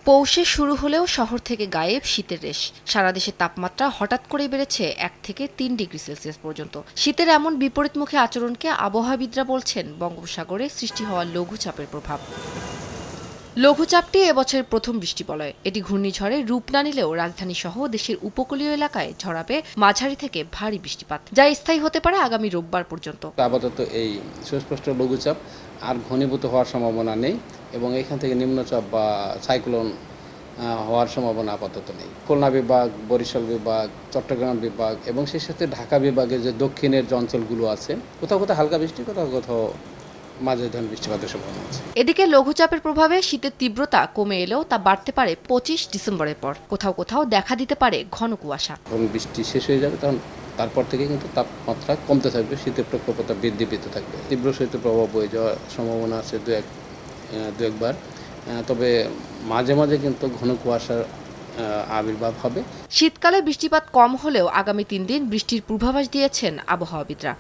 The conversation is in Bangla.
পৌষে শুরু হলেও শহর থেকে গায়েব শীতের রেশ। সারা দেশের তাপমাত্রা হঠাৎ করে বেড়েছে 1 থেকে 3 ডিগ্রি সেলসিয়াস পর্যন্ত। শীতের এমন বিপরীতমুখী আচরণকে আবহাওয়াবিদরা বলছেন বঙ্গোপসাগরে সৃষ্টি হওয়া লঘুচাপের প্রভাব। লঘুচাপটি এবছরের প্রথম বৃষ্টিবলয়। এটি ঘূর্ণিঝড়ে রূপ না নিলেও রাজধানী সহ দেশের উপকূলীয় এলাকায় ঝরাবে মাঝারি থেকে ভারী বৃষ্টিপাত, যা স্থায়ী হতে পারে আগামী রোববার পর্যন্ত। আপাতত এই সুস্পষ্ট লঘুচাপ আর ঘনীভূত হওয়ার সম্ভাবনা নেই এবং এখান থেকে নিম্নচাপ বা সাইক্লোন হওয়ার সম্ভাবনা আপাতত নেই। খুলনা বিভাগ, বরিশাল বিভাগ, চট্টগ্রাম বিভাগ এবং সেই সাথে ঢাকা বিভাগের যে দক্ষিণের যে অঞ্চলগুলো আছে, কোথাও কোথাও হালকা বৃষ্টি, কোথাও কোথাও মাঝারি ধরনের বৃষ্টিপাতের সম্ভাবনা আছে। এদিকে লঘুচাপের প্রভাবে শীতের তীব্রতা কমে এলেও তা বাড়তে পারে 25 ডিসেম্বরের পর। কোথাও কোথাও দেখা দিতে পারে ঘন কুয়াশা। যখন বৃষ্টি শেষ হয়ে যাবে তখন তারপর থেকে কিন্তু তাপমাত্রা কমতে থাকবে, শীতের প্রকোপতা বৃদ্ধি পেতে থাকবে। তীব্র শীতের প্রভাব বয়ে যাওয়ার সম্ভাবনা আছে দু একবার, তবে মাঝে মাঝে কিন্তু ঘন কুয়াশার আবির্ভাব হবে। শীতকালে বৃষ্টিপাত কম হলেও আগামী 3 দিন বৃষ্টির পূর্বাভাস দিয়েছেন আবহাওয়াবিদরা।